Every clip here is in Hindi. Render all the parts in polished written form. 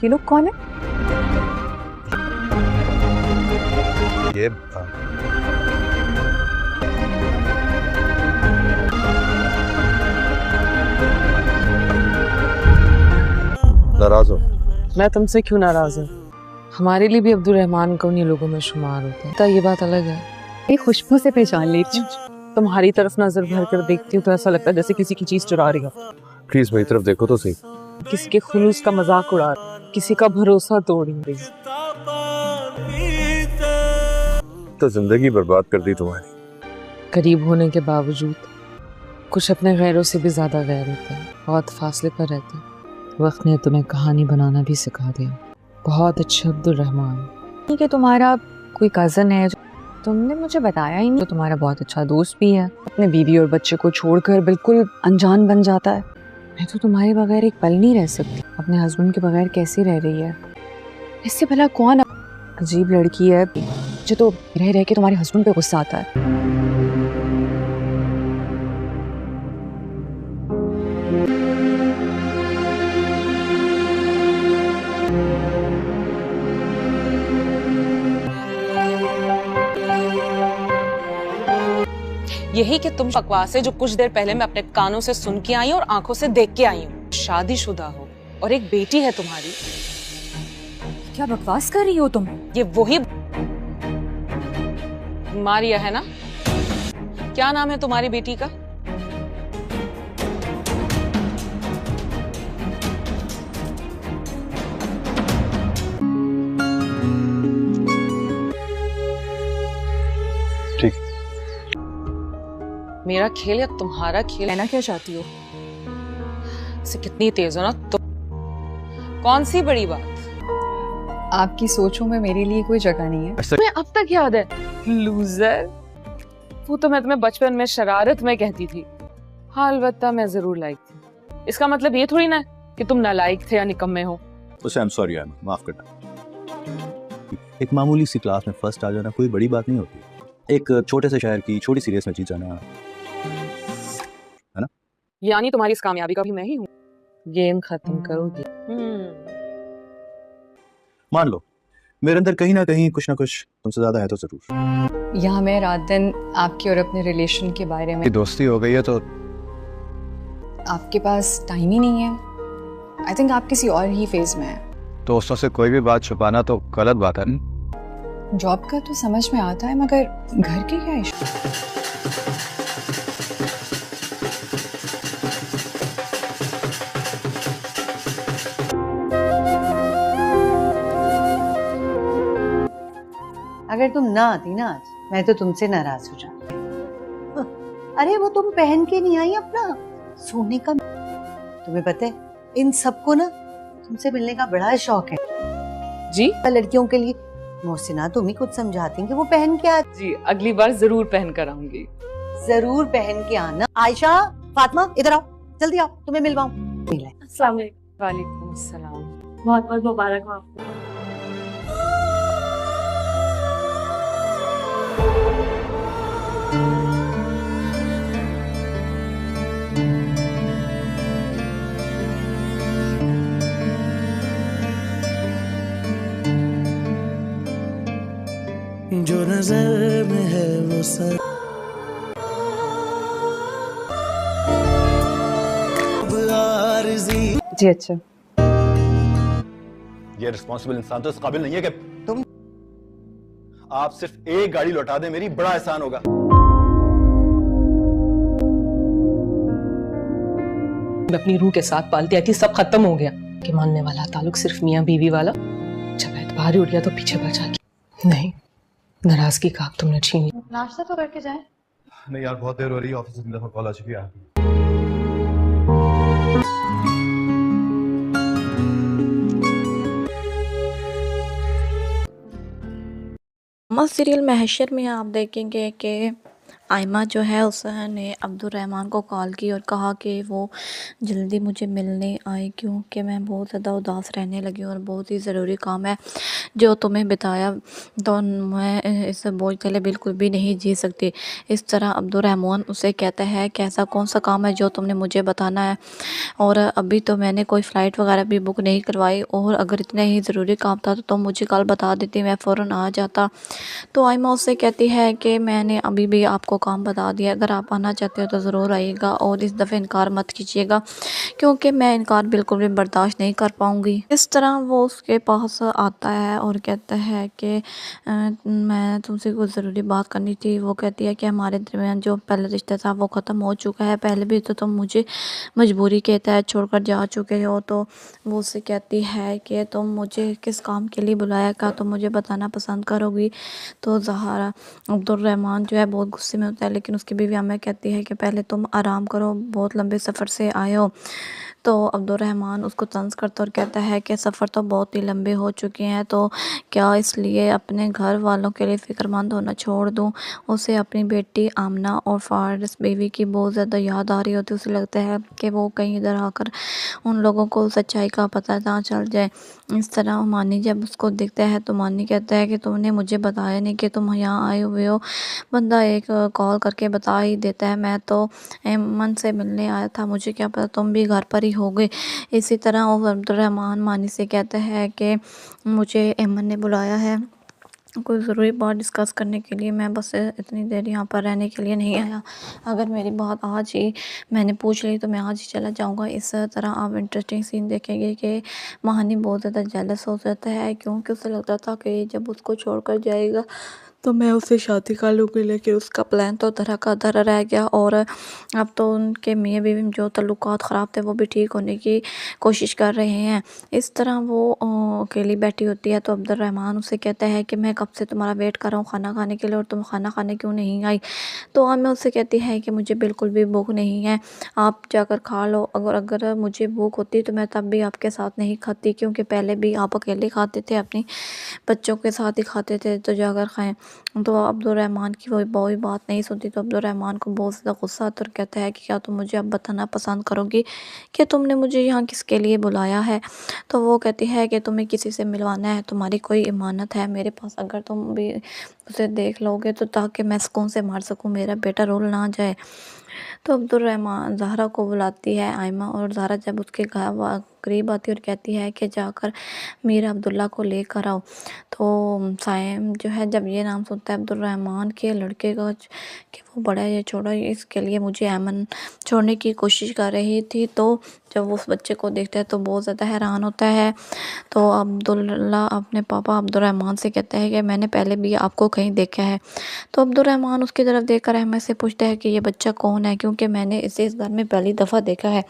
ये लोग कौन है? ये नाराज हो? मैं तुमसे क्यों नाराज हूँ? हमारे लिए भी अब्दुल रहमान को उन्हीं लोगों में शुमार होता है। ये बात अलग है। ये खुशबू से पहचान लेती हूँ। तुम्हारी तरफ नजर भर कर देखती हूँ तो ऐसा लगता है जैसे किसी की चीज चुरा रही हो। प्लीज मेरी तरफ देखो तो सही। किसी के खुलूस का मजाक उड़ा रही, किसी का भरोसा तोड़ रही। तो जिंदगी बर्बाद कर दी तुम्हारी। करीब होने के बावजूद कुछ अपने गैरों से भी ज्यादा गैर होते हैं, बहुत फासले पर रहते हैं। वक्त ने तुम्हें कहानी बनाना भी सिखा दिया। बहुत अच्छा अब्दुल रहमान। कि तुम्हारा कोई कजन है, तुमने मुझे बताया ही नहीं। तो तुम्हारा बहुत अच्छा दोस्त भी है, अपने बीवी और बच्चे को छोड़कर बिल्कुल अनजान बन जाता है। मैं तो तुम्हारे बगैर एक पल नहीं रह सकती। अपने हस्बैंड के बगैर कैसे रह रही है? इससे भला कौन अजीब लड़की है जो तो रह रह के तुम्हारे हस्बैंड पे गुस्सा आता है। यही कि तुम बकवास है जो कुछ देर पहले मैं अपने कानों से सुन के आई हूँ और आंखों से देख के आई हूँ। शादीशुदा हो और एक बेटी है तुम्हारी। क्या बकवास कर रही हो तुम? ये वही मारिया है ना? क्या नाम है तुम्हारी बेटी का? ठीक। मेरा खेल या तुम्हारा खेल? कहना क्या चाहती हो? से कितनी तेज हो ना तुम। कौन सी बड़ी बात? आपकी सोचों में मेरे लिए कोई जगह नहीं है। तुम्हें अब तक याद है लूजर? वो तो मैं तुम्हें बचपन में शरारत में कहती थी। हाँ अलबत्ता मैं जरूर लायक थी। इसका मतलब ये थोड़ी ना कि तुम नालायक थे या निकम्मे हो। उसे I'm sorry यार, माफ करना। एक मामूली सी क्लास में फर्स्ट आ जाना कोई बड़ी बात नहीं होती। एक छोटे से शहर की छोटी सी रेस में जीत जाना, है ना? यानी तुम्हारी इस कामयाबी का भी मैं ही हूँ। गेम खत्म करोगी? मान लो मेरे अंदर कहीं ना कहीं कुछ ना कुछ तुमसे ज्यादा है तो जरूर। यहाँ मैं रात दिन आपके और अपने रिलेशन के बारे में। दोस्ती हो गई है तो आपके पास टाइम ही नहीं है। आई थिंक आप किसी और ही फेज में हैं। दोस्तों से कोई भी बात छुपाना तो गलत बात है ना? जॉब का तो समझ में आता है, मगर घर के क्या इशू? अगर तुम ना आती ना आज, मैं तो तुमसे नाराज हो जाती। अरे वो तुम पहन के नहीं आई अपना सोने का। तुम्हें पता है इन सबको ना तुमसे मिलने का बड़ा शौक है जी। लड़कियों के लिए मोहसिना तुम ही कुछ समझाती कि वो पहन के आ। जी अगली बार जरूर पहन कर आऊंगी। जरूर पहन के आना। आयशा, फातिमा इधर आओ, जल्दी आओ, तुम्हें मिलवाऊं। अस्सलाम वालेकुम अस्सलाम। बहुत बहुत मुबारक हो आपको। जो नजर में है वो सर जी अच्छा। ये रिस्पॉन्सिबल इंसान तो इस काबिल नहीं है कि तुम आप सिर्फ एक गाड़ी लौटा दें, मेरी बड़ा एहसान होगा। मैं अपनी रूह के साथ पालती आई थी, सब खत्म हो गया। कि मानने वाला ताल्लुक सिर्फ मियाँ बीवी वाला, जब एतबार ही उठ गया तो पीछे बचा के। नहीं, नाराजगी का आग तुमने छीन ली। नाश्ता तो करके जाए। नहीं यार बहुत देर हो रही है, ऑफिस से दफा कॉल आ चुकी है। सीरियल महशर में आप देखेंगे कि आयमा जो है उसने अब्दुर्रहमान को कॉल की और कहा कि वो जल्दी मुझे मिलने आए क्योंकि मैं बहुत ज़्यादा उदास रहने लगी और बहुत ही ज़रूरी काम है जो तुम्हें बताया, तो मैं इस बोझ तले बिल्कुल भी नहीं जी सकती। इस तरह अब्दुर्रहमान उसे कहता है कि ऐसा कौन सा काम है जो तुमने मुझे बताना है, और अभी तो मैंने कोई फ़्लाइट वगैरह भी बुक नहीं करवाई, और अगर इतना ही ज़रूरी काम था तो तुम मुझे कल बता देती, मैं फ़ौरन आ जाता। तो आयमा उससे कहती है कि मैंने अभी भी आपको काम बता दिया, अगर आप आना चाहते हो तो ज़रूर आइएगा और इस दफ़े इनकार मत कीजिएगा क्योंकि मैं इनकार बिल्कुल भी बर्दाश्त नहीं कर पाऊँगी। इस तरह वो उसके पास आता है और कहता है कि मैं तुमसे कुछ ज़रूरी बात करनी थी। वो कहती है कि हमारे दरमियान जो पहला रिश्ता था वो ख़त्म हो चुका है, पहले भी तो तुम मुझे मजबूरी के तहत छोड़कर जा चुके हो। तो वो उससे कहती है कि तुम मुझे किस काम के लिए बुलाया, क्या तुम मुझे बताना पसंद करोगी। तो ज़हारा अब्दुर्रहमान जो है बहुत गुस्से में होता है, लेकिन उसकी बीवी आमिर कहती है कि पहले तुम आराम करो, बहुत लंबे सफ़र से आए हो। तो अब्दुर्रहमान उसको तंज करता और कहता है कि सफ़र तो बहुत ही लंबे हो चुके हैं, तो क्या इसलिए अपने घर वालों के लिए फ़िक्रमंद होना छोड़ दूँ। उसे अपनी बेटी आमना और फ़ारिस बीवी की बहुत ज़्यादा याद आ रही होती है। उसे लगता है कि वो कहीं इधर आकर उन लोगों को सच्चाई का पता ना चल जाए। इस तरह मानी जब उसको देखता है तो मानी कहता है कि तुमने मुझे बताया नहीं कि तुम यहाँ आए हुए हो, बंदा एक कॉल करके बता ही देता है। मैं तो एमन से मिलने आया था, मुझे क्या पता तुम भी घर पर ही होगे। इसी तरह वो अब्दुर्रहमान मानी से कहता है कि मुझे एमन ने बुलाया है कोई ज़रूरी बात डिस्कस करने के लिए, मैं बस इतनी देर यहाँ पर रहने के लिए नहीं आया। अगर मेरी बात आज ही मैंने पूछ ली तो मैं आज ही चला जाऊँगा। इस तरह आप इंटरेस्टिंग सीन देखेंगे कि महानी बहुत ज़्यादा जेलस हो जाता है क्योंकि उसे लगता था कि जब उसको छोड़कर जाएगा तो मैं उससे शादी कर लूँगी, लेकिन उसका प्लान तो धरा का धरा रह गया। और अब तो उनके मियाँ बीवी में जो तल्लुकात ख़राब थे वो भी ठीक होने की कोशिश कर रहे हैं। इस तरह वो अकेली बैठी होती है तो अब्दुर्रहमान उसे कहता है कि मैं कब से तुम्हारा वेट कर रहा हूँ खाना खाने के लिए और तुम खाना खाने क्यों नहीं आई। तो आमिर उससे कहती है कि मुझे बिल्कुल भी भूख नहीं है, आप जाकर खा लो। अगर मुझे भूख होती तो मैं तब भी आपके साथ नहीं खाती, क्योंकि पहले भी आप अकेले खाते थे, अपनी बच्चों के साथ ही खाते थे, तो जाकर खाएं। तो अब्दुर्रहमान की वही बात नहीं सुनती। तो अब्दुर्रहमान को बहुत ज़्यादा गुस्सा आता और कहता है कि क्या तुम मुझे अब बताना पसंद करोगी कि तुमने मुझे यहाँ किसके लिए बुलाया है। तो वो कहती है कि तुम्हें किसी से मिलवाना है, तुम्हारी कोई इमानत है मेरे पास, अगर तुम भी उसे देख लोगे तो ताकि मैं सुकून से मर सकूँ, मेरा बेटा रोल ना जाए। तो अब्दुर्रहमान ज़हरा को बुलाती है आयमा, और ज़हरा जब उसके करीब आती है और कहती है कि जाकर मीर अब्दुल्ला को लेकर आओ। तो साइम जो है जब ये नाम सुनता है अब्दुर्रहमान के लड़के का कि वो बड़ा है या छोटा है, इसके लिए मुझे ऐमन छोड़ने की कोशिश कर रही थी। तो जब वो उस बच्चे को देखता है तो बहुत ज़्यादा हैरान होता है। तो अब्दुल्ला अपने पापा अब्दुर्रहमान से कहता है कि मैंने पहले भी आपको कहीं देखा है। तो अब्दुर्रहमान उसकी तरफ देखकर अहमद से पूछता है कि ये बच्चा कौन है, क्योंकि मैंने इसे इस घर में पहली दफ़ा देखा है।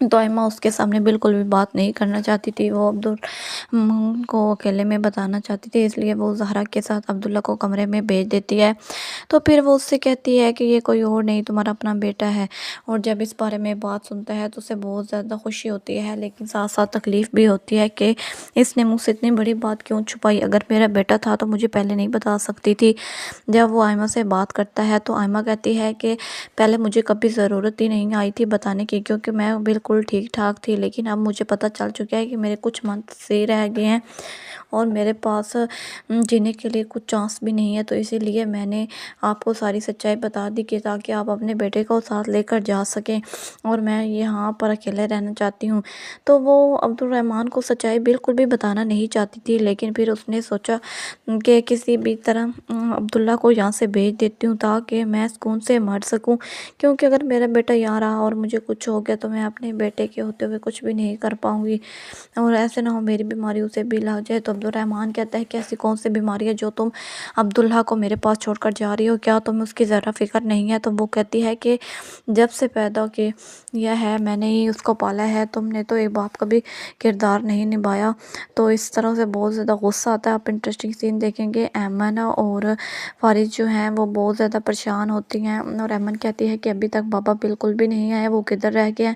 तो अम्मा उसके सामने बिल्कुल भी बात नहीं करना चाहती थी, वो अब्दुल को अकेले में बताना चाहती थी, इसलिए वो ज़हरा के साथ अब्दुल्ला को कमरे में भेज देती है। तो फिर वो उससे कहती है कि ये कोई और नहीं तुम्हारा अपना बेटा है। और जब इस बारे में बात सुनता है तो उसे बहुत ज़्यादा खुशी होती है, लेकिन साथ साथ तकलीफ़ भी होती है कि इसने मुझसे इतनी बड़ी बात क्यों छुपाई, अगर मेरा बेटा था तो मुझे पहले नहीं बता सकती थी। जब वो आयमा से बात करता है तो आयमा कहती है कि पहले मुझे कभी ज़रूरत ही नहीं आई थी बताने की, क्योंकि मैं बिल्कुल ठीक ठाक थी, लेकिन अब मुझे पता चल चुका है कि मेरे कुछ मंथ से रह गए हैं और मेरे पास जीने के लिए कुछ चांस भी नहीं है। तो इसीलिए मैंने आपको सारी सच्चाई बता दी कि ताकि आप अपने बेटे को साथ लेकर जा सकें, और मैं यहाँ पर अकेले रहना चाहती हूँ। तो वो अब्दुर्रहमान को सच्चाई बिल्कुल भी बताना नहीं चाहती थी, लेकिन फिर उसने सोचा कि किसी भी तरह अब्दुल्ला को यहाँ से भेज देती हूँ ताकि मैं सुकून से मर सकूँ, क्योंकि अगर मेरा बेटा यहाँ रहा और मुझे कुछ हो गया तो मैं अपने बेटे के होते हुए कुछ भी नहीं कर पाऊँगी, और ऐसे ना हो मेरी बीमारी उसे भी लग जाए। तो अब्दुर्रहमान कहता है कि ऐसी कौन सी बीमारी है जो तुम अब्दुल्ला को मेरे पास छोड़कर जा रही हो, क्या तुम्हें उसकी ज़रा फिक्र नहीं है। तो वो कहती है कि जब से पैदा किया है मैंने ही उसको पाला है, तुमने तो एक बाप का भी किरदार नहीं निभाया। तो इस तरह से बहुत ज़्यादा गुस्सा आता है। आप इंटरेस्टिंग सीन देखेंगे, ऐमन और फारिस जो हैं वो बहुत ज़्यादा परेशान होती हैं, और ऐमन कहती है कि अभी तक बाबा बिल्कुल भी नहीं आए, वो किधर रह गए हैं।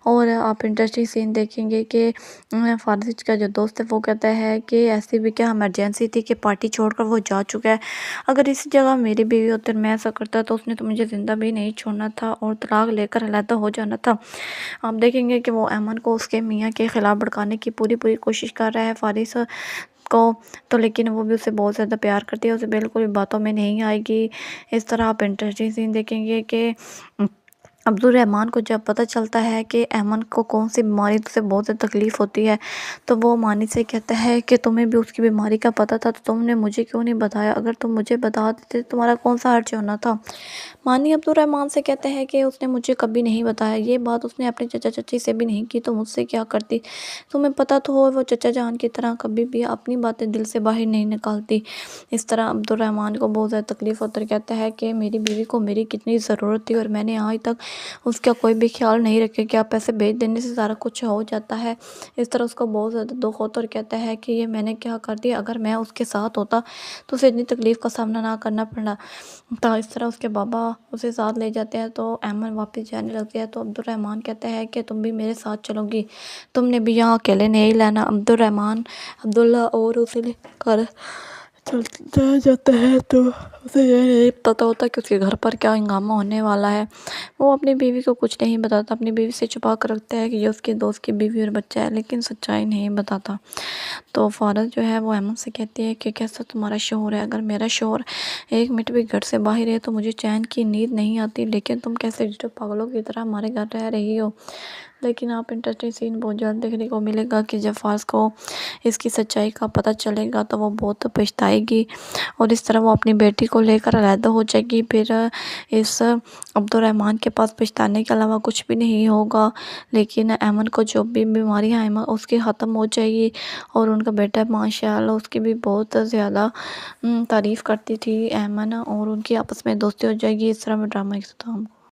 और आप इंटरेस्टिंग सीन देखेंगे कि फारिज का जो दोस्त है वो कहता है कि ऐसी भी क्या इमरजेंसी थी कि पार्टी छोड़कर वो जा चुका है, अगर इसी जगह मेरी बीवी होती और मैं ऐसा करता तो उसने तो मुझे ज़िंदा भी नहीं छोड़ना था और तलाक लेकर अलहदा हो जाना था। आप देखेंगे कि वो अमन को उसके मियाँ के ख़िलाफ़ भड़काने की पूरी कोशिश कर रहा है फारिस को, तो लेकिन वो भी उसे बहुत ज़्यादा प्यार करती है, उसे बिल्कुल भी बातों में नहीं आएगी। इस तरह आप इंटरेस्टिंग सीन देखेंगे कि अब्दुल रहमान को जब पता चलता है कि अमन को कौन सी बीमारी से बहुत ज़्यादा तकलीफ़ होती है, तो वो मानी से कहता है कि तुम्हें भी उसकी बीमारी का पता था तो तुमने मुझे क्यों नहीं बताया, अगर तुम मुझे बता देते तो तुम्हारा कौन सा हर्ज होना था। मानी अब्दुल रहमान से कहते हैं कि उसने मुझे कभी नहीं बताया, ये बात उसने अपने चचा चाची से भी नहीं की तो मुझसे क्या करती, तुम्हें पता तो हो वो चचा जान की तरह कभी भी अपनी बातें दिल से बाहर नहीं निकालती। इस तरह अब्दुल रहमान को बहुत ज़्यादा तकलीफ़ होती है, कहता है कि मेरी बीवी को मेरी कितनी ज़रूरत थी और मैंने आज तक उसका कोई भी ख्याल नहीं रखे कि आप पैसे भेज देने से सारा कुछ हो जाता है। इस तरह उसको बहुत ज़्यादा दुख होता और कहता है कि ये मैंने क्या कर दिया, अगर मैं उसके साथ होता तो उसे इतनी तकलीफ़ का सामना ना करना पड़ा था। इस तरह उसके बाबा उसे साथ ले जाते हैं तो अमन वापस जाने लगती है, तो अब्दुल रहमान कहता है कि तुम भी मेरे साथ चलोगी, तुमने भी यहाँ अकेले नहीं रहना। अब्दुल रहमान अब्दुल्ला और उसे लेकर चलता जाता है तो उसे ये नहीं पता होता कि उसके घर पर क्या हंगामा होने वाला है। वो अपनी बीवी को कुछ नहीं बताता, अपनी बीवी से छुपा कर रखता है कि ये उसके दोस्त की बीवी और बच्चा है, लेकिन सच्चाई नहीं बताता। तो फ़ौरन जो है वो अमन से कहती है कि कैसा तुम्हारा शौहर है, अगर मेरा शौहर एक मिनट भी घर से बाहर है तो मुझे चैन की नींद नहीं आती, लेकिन तुम कैसे जो पागलों की तरह हमारे घर रह रही हो। लेकिन आप इंटरेस्टिंग सीन बहुत जल्द देखने को मिलेगा कि जब फाज को इसकी सच्चाई का पता चलेगा तो वो बहुत पछताएगी और इस तरह वो अपनी बेटी को लेकर अलहदा हो जाएगी। फिर इस अब्दुल रहमान के पास पछताने के अलावा कुछ भी नहीं होगा, लेकिन अमन को जो भी बीमारी है उसकी ख़त्म हो जाएगी और उनका बेटा माशाल्लाह उसकी भी बहुत ज़्यादा तारीफ़ करती थी अमन और उनकी आपस में दोस्ती हो जाएगी। इस तरह में ड्रामा खत्म।